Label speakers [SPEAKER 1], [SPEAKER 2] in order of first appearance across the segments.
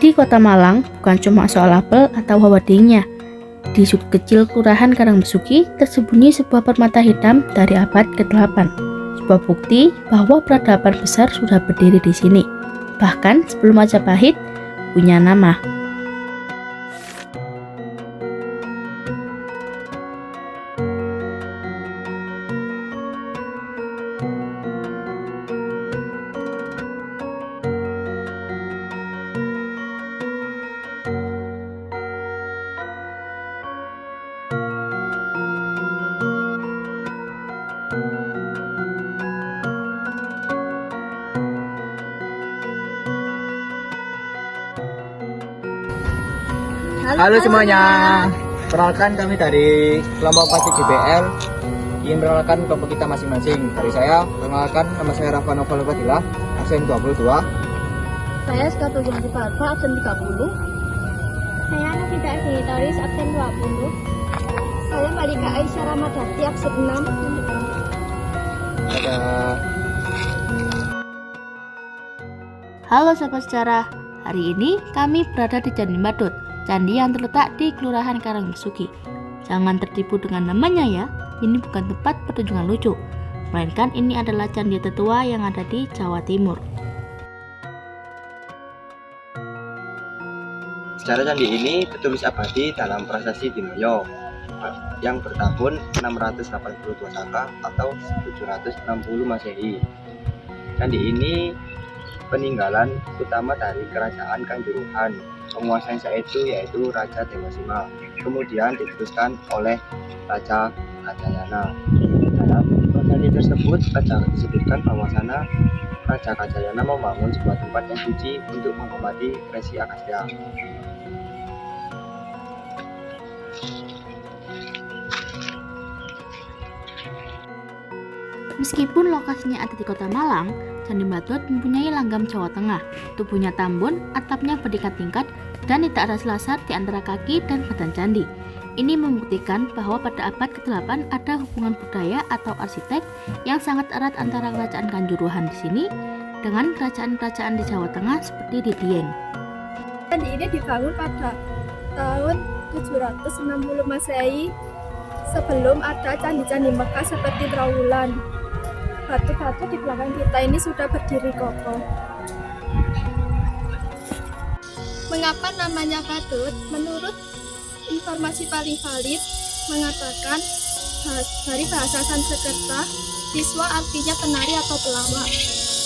[SPEAKER 1] Di Kota Malang bukan cuma soal apel atau weddingnya. Di sudut kecil Kelurahan Karangbesuki tersembunyi sebuah permata hitam dari abad ke-8. Sebuah bukti bahwa peradaban besar sudah berdiri di sini. Bahkan sebelum Majapahit punya nama.
[SPEAKER 2] Halo semuanya, perkenalkan kami dari kelompok Patik GBL ingin perkenalkan kelompok kita masing-masing. Dari saya, perkenalkan nama saya Rafa Novel Fadilah, absen 22.
[SPEAKER 3] Saya Skato Janji Parva, absen 30.
[SPEAKER 4] Saya Nafida Aginitoris, absen 20.
[SPEAKER 3] Saya Malika Aisyah Ramadhati, absen 6.
[SPEAKER 2] Ada
[SPEAKER 1] Halo Sobat Sejarah, hari ini kami berada di Candi Badut, candi yang terletak di Kelurahan Karangbesuki. Jangan tertipu dengan namanya ya, ini bukan tempat pertunjukan lucu, melainkan ini adalah candi tertua yang ada di Jawa Timur.
[SPEAKER 2] sejarah candi ini tertulis abadi dalam prasasti Dinoyo yang bertahun 682 Saka atau 760 Masehi. Candi ini peninggalan utama dari kerajaan Kanjuruhan. Penguasa yaitu Raja Demasima, kemudian diteruskan oleh Raja Kajayana. Dalam prasasti tersebut, disebutkan bahwasanya Raja Kajayana membangun sebuah tempat yang suci untuk menghormati Resi Agastya.
[SPEAKER 1] Meskipun lokasinya ada di Kota Malang, Candi Badut mempunyai langgam Jawa Tengah. Tubuhnya tambun, atapnya bertingkat-tingkat, dan tidak ada selasar di antara kaki dan badan candi. Ini membuktikan bahwa pada abad ke-8 ada hubungan budaya atau arsitek yang sangat erat antara kerajaan Kanjuruhan di sini dengan kerajaan-kerajaan di Jawa Tengah seperti di Dieng.
[SPEAKER 3] Candi ini dibangun pada tahun 760 Masehi sebelum ada candi-candi Mekah seperti Trawulan. Batu-batu di belakang kita ini sudah berdiri kokoh. Mengapa namanya Badut? Menurut informasi paling valid mengatakan dari bahasa Sanskerta, siswa artinya penari atau pelawak.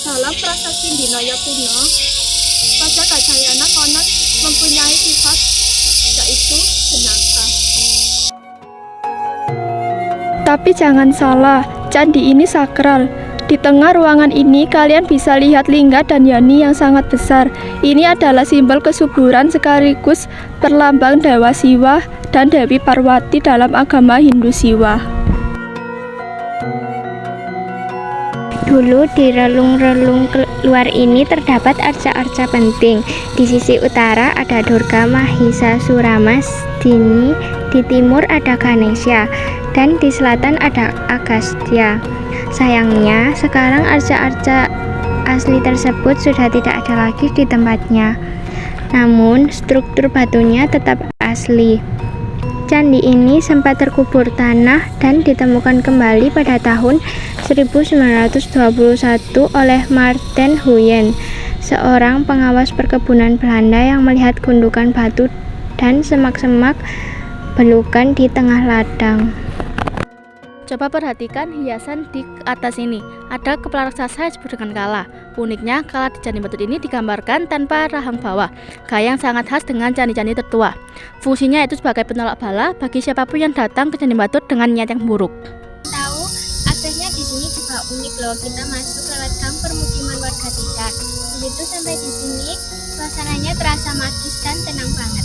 [SPEAKER 3] Dalam prasasti Dinoyo kuno, Raja Kajayana konon mempunyai sifat yaitu jenaka. Tapi jangan salah, candi ini sakral. Di tengah ruangan ini kalian bisa lihat lingga dan yani yang sangat besar. Ini adalah simbol kesuburan sekaligus perlambang Dewa Siwa dan Dewi Parwati dalam agama Hindu Siwa.
[SPEAKER 4] Dulu di relung-relung luar ini terdapat arca-arca penting. Di sisi utara ada Durga Mahisasurama-Dini, di timur ada Ganesha, dan di selatan ada Agastya. Sayangnya, sekarang arca-arca asli tersebut sudah tidak ada lagi di tempatnya. Namun, struktur batunya tetap asli. Candi ini sempat terkubur tanah dan ditemukan kembali pada tahun 1921 oleh Marten Huyen, seorang pengawas perkebunan Belanda yang melihat gundukan batu dan semak-semak belukan di tengah ladang.
[SPEAKER 1] Coba perhatikan hiasan di atas ini. Ada kepala raksasa yang disebut dengan kala. Uniknya, kala di Candi Badut ini digambarkan tanpa rahang bawah, gaya yang sangat khas dengan candi-candi tertua. Fungsinya itu sebagai penolak bala bagi siapapun yang datang ke Candi Badut dengan niat yang buruk.
[SPEAKER 4] Tahu, aksesnya di sini juga unik loh. Kita masuk lewat gang permukiman warga sekitar. Begitu sampai di sini, suasananya terasa magis dan tenang banget.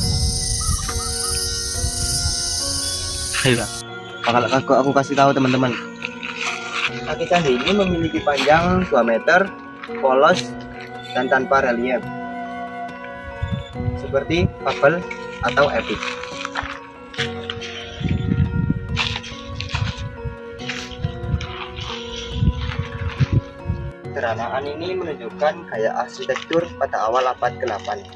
[SPEAKER 2] Ayo, aku kasih tahu teman-teman. Kaki candi ini memiliki panjang 2 meter, polos, dan tanpa relief, seperti fabel atau epik. Sederhanaan ini menunjukkan gaya arsitektur pada awal abad ke-8.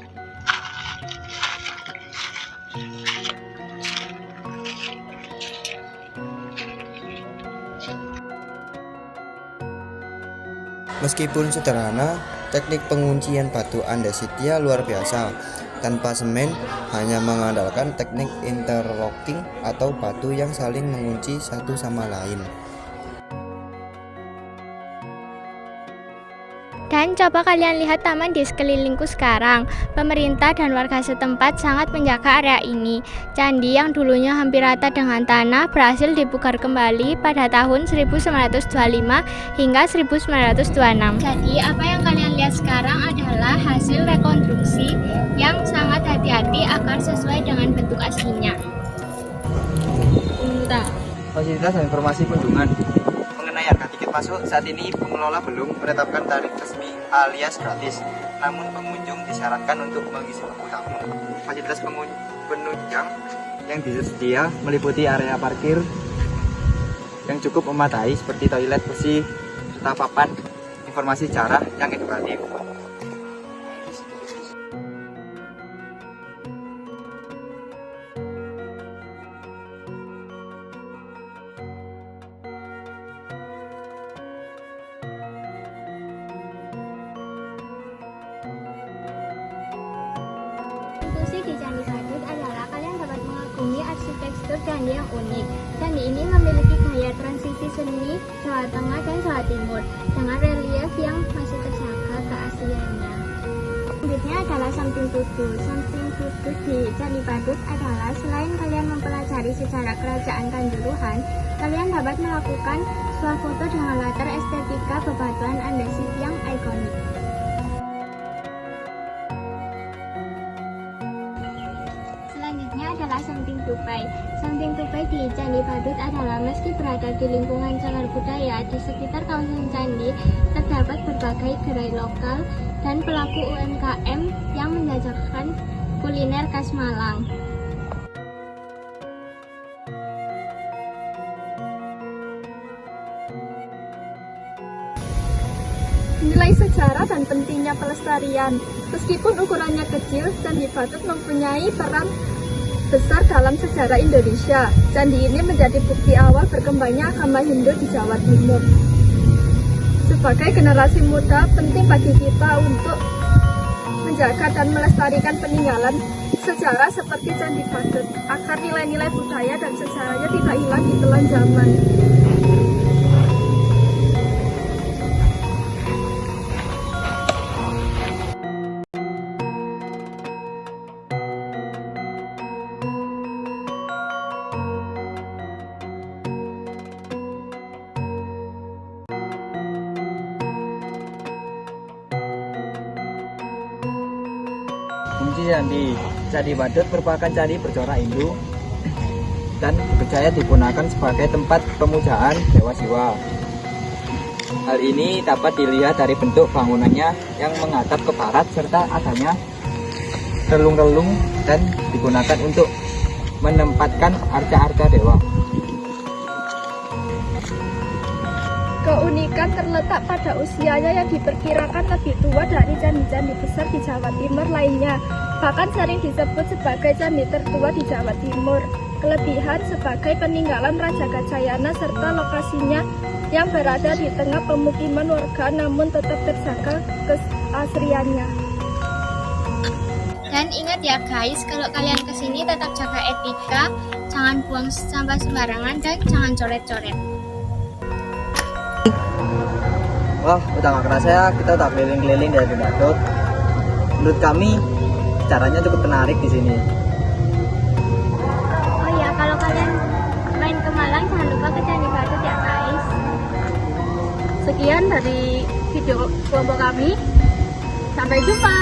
[SPEAKER 2] Meskipun sederhana, teknik penguncian batu andesitnya luar biasa. Tanpa semen, hanya mengandalkan teknik interlocking atau batu yang saling mengunci satu sama lain.
[SPEAKER 4] Dan coba kalian lihat taman di sekelilingku sekarang. Pemerintah dan warga setempat sangat menjaga area ini. Candi yang dulunya hampir rata dengan tanah berhasil dipugar kembali pada tahun 1925 hingga 1926. Jadi apa yang kalian lihat sekarang adalah hasil rekonstruksi yang sangat hati-hati agar sesuai dengan bentuk aslinya.
[SPEAKER 2] Fasilitas dan informasi kunjungan. Mengenai harga tiket masuk, saat ini pengelola belum menetapkan tarif resmi alias gratis. Namun pengunjung disyaratkan untuk mengisi buku tamu. Fasilitas penunjang yang disedia meliputi area parkir yang cukup memadai seperti toilet bersih serta papan informasi sejarah yang edukatif.
[SPEAKER 4] Inklusi di Candi Badut adalah kalian dapat mengagumi arsitektur candi yang unik. Candi ini memiliki gaya transisi seni Jawa Tengah dan Jawa Timur dengan relief yang masih terjaga keasliannya. Selanjutnya adalah samping tutul. Samping tutul di Candi Badut adalah selain kalian mempelajari sejarah kerajaan Kanjuruhan, kalian dapat melakukan swafoto dengan latar estetika bebatuan andesit yang ikonik. Selanjutnya adalah Samping Tupai. Samping Tupai di Candi Badut adalah meski berada di lingkungan cagar budaya, di sekitar kawasan candi terdapat berbagai gerai lokal dan pelaku UMKM yang menjajakan kuliner khas Malang.
[SPEAKER 3] Nilai sejarah dan pentingnya pelestarian. Meskipun ukurannya kecil, Candi Badut mempunyai peran besar dalam sejarah Indonesia. Candi ini menjadi bukti awal berkembangnya agama Hindu di Jawa Timur. Sebagai generasi muda, penting bagi kita untuk menjaga dan melestarikan peninggalan sejarah seperti Candi Badut, agar nilai-nilai budaya dan sejarahnya tidak hilang di telan zaman.
[SPEAKER 2] Fungsi Candi Badut merupakan candi bercorak Hindu dan dipercaya digunakan sebagai tempat pemujaan dewa Siwa. Hal ini dapat dilihat dari bentuk bangunannya yang menghadap ke barat serta adanya relung-relung dan digunakan untuk menempatkan arca-arca dewa.
[SPEAKER 3] Keunikan terletak pada usianya yang diperkirakan lebih tua dari candi-candi besar di Jawa Timur lainnya. Bahkan sering disebut sebagai candi tertua di Jawa Timur. Kelebihan sebagai peninggalan Raja Gajayana serta lokasinya yang berada di tengah pemukiman warga namun tetap terjaga keasriannya.
[SPEAKER 4] Dan ingat ya guys, kalau kalian kesini tetap jaga etika, jangan buang sampah sembarangan dan jangan coret-coret.
[SPEAKER 2] Wah, udah gak kerasa ya, kita udah keliling-keliling dari Badut. Menurut kami, caranya cukup menarik di sini.
[SPEAKER 4] Oh ya, kalau kalian main ke Malang jangan lupa ke Candi Badut ya guys.
[SPEAKER 3] Sekian dari video kelompok kami. Sampai jumpa.